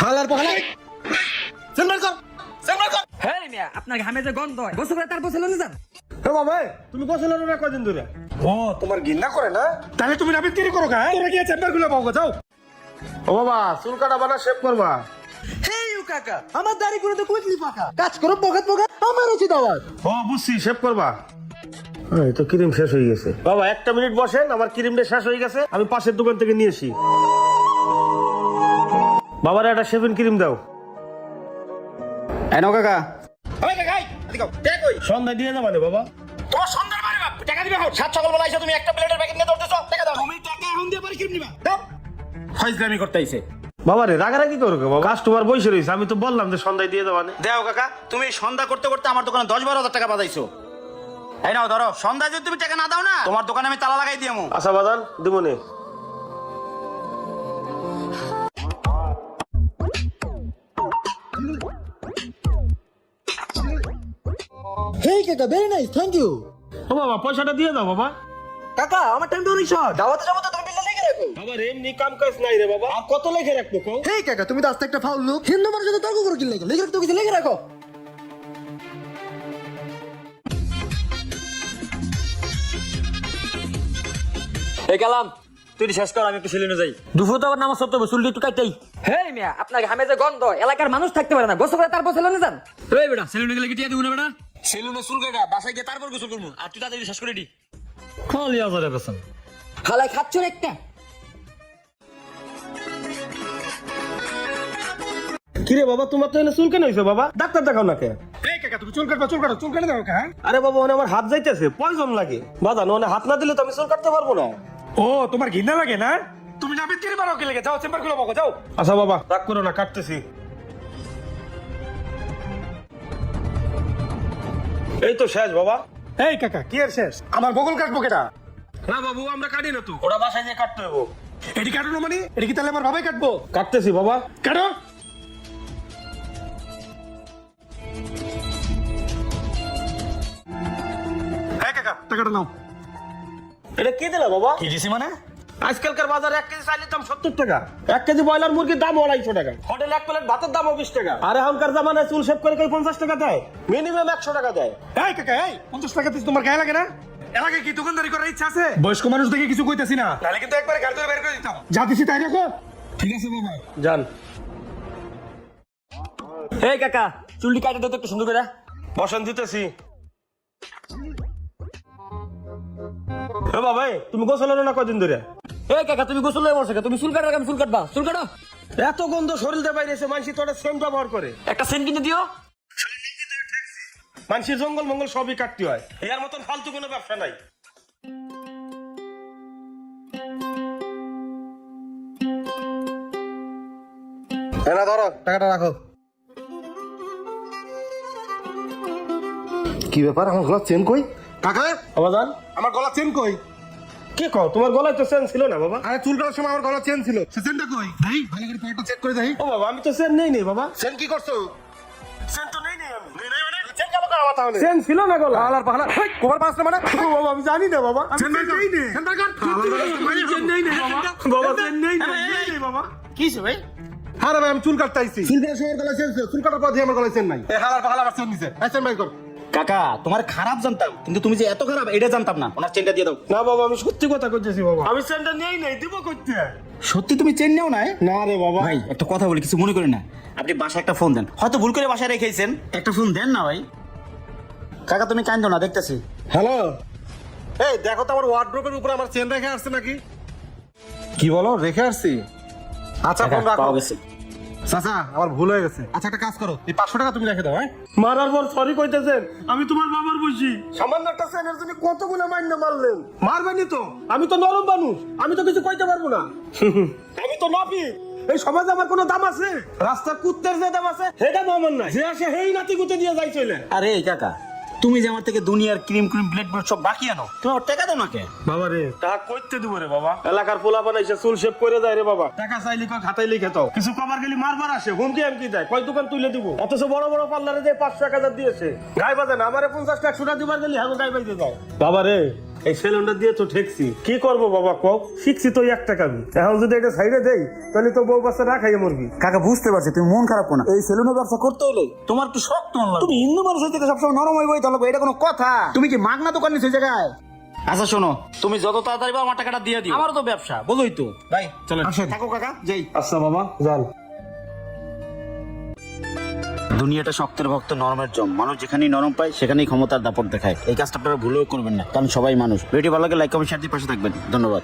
হালার পাহালা সেন্টার কর সেন্টার কর। হ্যাঁ মিয়া আপনার ঘামে যে গন্ধ হয় গোসল করে তারপর চলে যান। হে বাবা তুমি গোসল হলো না কদিন ধরে? ও তোমার ঘৃণা করে না? তাহলে তুমি নাবিদ কি করো হ্যাঁ? তোরা কি চেম্বার গুলো পাও যাও। ও বাবা চুল কাটা বানা শেভ করবা। হে ইউ কাকা আমার দাড়ি করে তো কুইকলি পাকা কাজ করো পকেট পকেট আমার উচিত আওয়াজ। ও বুঝছি শেভ করবা। এই তো ক্রিম শেষ হয়ে গেছে। বাবা একটা মিনিট বসেন, আমার ক্রিমটা শেষ হয়ে গেছে, আমি পাশের দোকান থেকে নিয়ে আসি। বাবার একটা শেভিং ক্রিম দাও। এনো কাকা সন্ধ্যায় দিয়ে যাবা বাবা। তোমার সন্ধ্যার বারে বাপ টাকা দিবে হোক সাত সকাল বেলা এসে তুমি একটা প্লেটের প্যাকেট নিয়ে দৌড়তেছো টাকা দাও। তুমি টাকা এখন দিয়ে পারি ক্রিম নিবা দাও। ফাইজলামি করতে আইছে বাবা রে রাগারাগি করো বাবা, কাস্টমার বসে রয়েছে, আমি তো বললাম যে সন্ধ্যায় দিয়ে দেওয়া। দেও কাকা তুমি সন্ধ্যা করতে করতে আমার দোকানে 10-12 হাজার টাকা বাজাইছো। এই নাও ধরো, সন্ধ্যা যদি তুমি টাকা না দাও না তোমার দোকানে আমি তালা লাগাই দিয়ামু। আচ্ছা বাদান দিবনে। হেই কাকা ভেরি নাইস থ্যাংক ইউ। ও বাবা পয়সাটা দিয়ে দাও বাবা। কাকা আমার টাইম তো অনেক শর্ট দাওয়াতে যাবো তো তুমি বিলটা লিখে রাখো। বাবা এমনি কাম কাজ নাই রে বাবা, আর কত লেখে রাখবো কও? হেই কাকা তুমি তো আস্তে একটা ফাউল লোক হিন্দু মানুষ সাথে তর্ক করে কি লিখে লিখে রাখতে কিছু লিখে রাখো। এই গেলাম তুই শেষ কর আমি একটু সেলুনে যাই। দুপুর তো আবার নামাজ পড়তে হবে চুলটি একটু কাটতেই। হ্যাঁ মিয়া আপনার ঘামে যে গন্ধ এলাকার মানুষ থাকতে পারে না গোসল করে তারপর চলে যান। এই বেটা সেলুনে গেলে কি টিয়া দিব না বেটা? সেলুনে চুল কাটা বাসায় গিয়ে তারপর গোসল করবো আর তুই তাড়াতাড়ি শেষ করে দি। খালি আজারে বেসন। হালাই খাচ্ছ একটা কিরে বাবা তোমার তো এনে চুল কেন হইছে বাবা? ডাক্তার দেখাও না কে? এই কাকা তুমি চুল কাটবা, চুল কাটো, চুল কেটে দাও কা? আরে বাবা ওনে আমার হাত যাইতেছে, পয়জন লাগে। বাজান ওনে হাত না দিলে তো আমি চুল কাটতে পারবো না। ও তোমার ঘৃণা লাগে না? তুমি নাবিদ কিরে মারো কে লাগে? যাও চেম্বার গুলো বকো যাও। আচ্ছা বাবা রাগ করো না, কাটতেছি। এই তো শেষ বাবা। এই কাকা কি এর শেষ? আমার বগল কাটবো কেটা? না বাবু আমরা কাটি না তো, ওরা বাসায় নিয়ে কাটতে হইব। এটি কাটনো মানে এটি কি তাহলে আমার বাবাই কাটবো? কাটতেছি বাবা, কাটো। এই কাকা টাকাটা নাও। এটা কি দিলা বাবা? কি দিছি মানে? আজকালকার বাজারে 1 কেজি চাইলের দাম 70 টাকা, 1 কেজি ব্রয়লার মুরগির দাম 250 টাকা, হোটেল 1 প্লেট ভাতের দাম 20 টাকা। আর এখনকার জামানায় চুল শেভ করে কই 50 টাকা দেয়? মিনিমাম 100 টাকা দেয়। এই কাকা এই 50 টাকা দিস তোমার গায়ে লাগে না? এলাকায় কি দোকানদারি করার ইচ্ছা আছে? বয়স্ক মানুষ দেখে কিছু কইতাছি না, নালে কিন্তু একবারে গাড়ি ধরে বের করে দিতাম। যা দিছি তাই রাখো। ঠিক আছে বাবা যান। এই কাকা চুলটি কাটে দাও তো একটু সুন্দর করে। বসন দিতেছি। এ বাবা তুমি গোসল হলো না কদিন ধরে? এই কাকা তুমি গোসল হয়ে বসে তুমি চুল কাটার আমি চুল কাটবা চুল কাটো। এত গন্ধ শরীর দিয়ে বাইরেছে, মানুষ তো একটা সেন্ট ব্যবহার করে। একটা সেন্ট কিনে দিও। মানুষের জঙ্গল মঙ্গল সবই কাটতে হয়, এর মতন ফালতু কোনো ব্যবসা নাই। এনা ধরো টাকাটা রাখো। কি ব্যাপার আমার গলার চেন কই? কাকা আবাজান আমার গলার চেন কই? কি কও তোমার গলায় তো চেন ছিল না বাবা? আরে চুল কাটার সময় আমার গলার চেন ছিল, সে চেনটা কই? দেই ভালো করে পকেটটা চেক করে দেই। ও বাবা আমি তো চেন নেই বাবা। চেন কি করছো? চেন তো নেই আমি। নেই মানে চেন কেন করা তাহলে? চেন ছিল না গলা। আলার পাহালা কোবার পাস না মানে? ও বাবা আমি জানি না বাবা। চেন নেই নেই। চেন কাট। চেন নেই নেই বাবা। বাবা চেন নেই নেই বাবা। কিছে ভাই? আরে ভাই আমি চুল কাটতে আইছি। চুল কাটার সময় গলায় চেন ছিল, চুল কাটার পর দিয়ে আমার গলায় চেন নাই। এই হালার পাহালা আমার চেন নিছে। এই চেন বাই কর। কাকা তোমার খারাপ জানতাম কিন্তু তুমি যে এত খারাপ এটা জানতাম না। ওনার চেনটা দিয়ে দাও। না বাবা আমি সত্যি কথা কইতেছি বাবা, আমি চেনটা নেই নাই, দিব কইতে। সত্যি তুমি চেন নেও না? না রে বাবা। ভাই একটা কথা বলি কিছু মনে করেন না, আপনি বাসায় একটা ফোন দেন, হয়তো ভুল করে বাসায় রেখেছেন, একটা ফোন দেন না ভাই। কাকা তুমি কান্দো না, দেখতেছি। হ্যালো এই দেখো তো আমার ওয়ার্ড্রোবের উপরে আমার চেন রেখে আসছে নাকি? কি বলো রেখে আসছি? আচ্ছা ফোন রাখো। পাওয়া গেছে। চাচা আমার ভুল হয়ে গেছে। আচ্ছা একটা কাজ করো, এই 500 টাকা তুমি রেখে দাও। হ্যাঁ মারার পর সরি কইতেছেন, আমি তোমার বাবার বসি। সামান্য একটা চেনের জন্য কতগুলো মাইন্না মারলেন। মারবেনই তো, আমি তো নরম মানুষ, আমি তো কিছু কইতে পারবো না। আমি তো নবী, এই সমাজে আমার কোনো দাম আছে? রাস্তার কুত্তের যে দাম আছে সেটা আমার নাই, যে আসে হেই নাতি গুতে দিয়ে যাই চলে। আরে কাকা তুমি যে আমার থেকে দুনিয়ার ক্রিম ক্রিম প্লেট প্লেট সব বাকি আনো, তুমি আমার টাকা দাও না কে? বাবা রে টাকা কইতে দিব রে বাবা, এলাকার পোলা বানাইছে চুল শেভ করে যায় রে বাবা। টাকা চাইলি কয় খাতাই লিখে দাও, কিছু কবার গেলি মারবার আসে, হুমকি এমকি দেয়, কয় দোকান তুলে দিব। অথচ বড় বড় পার্লারে যে 500-1000 দিয়েছে, গায়ে বাজে না আমারে 50 টাকা 100 টাকা দিবার গেলি হ্যাঁ গায়ে বাজে দাও। বাবা রে এই সেলুনটা দিয়ে তো ঠেকছি, কি করবো বাবা কও, শিখছি তো একটা কামি, এখন যদি এটা সাইডে দেই তাহলে তো বউ বাচ্চা না খাইয়ে মরবি। কাকা বুঝতে পারছি তুমি মন খারাপ করো না, এই সেলুনের ব্যবসা করতে হলে তোমার একটু শক্ত মন লাগবে। তুমি হিন্দু মানুষ হইতে সবসময় নরম হইবই তাহলে এটা কোনো কথা? তুমি কি মাগনা দোকান নিছো এই জায়গায়? আচ্ছা শোনো, তুমি যত তাড়াতাড়ি পারো আমার টাকাটা দিয়ে দিও, আমারও তো ব্যবসা বোঝোই তো। ভাই চলো থাকো কাকা, যাই। আচ্ছা বাবা যান। দুনিয়াটা শক্তের ভক্ত নরমের জম, মানুষ যেখানেই নরম পায় সেখানেই ক্ষমতার দাপট দেখায়। এই কাজটা আপনারা ভুলেও করবেন না, কারণ সবাই মানুষ। ভিডিও ভালো লাগে লাইক কমেন্ট শেয়ার দিয়ে পাশে থাকবেন। ধন্যবাদ।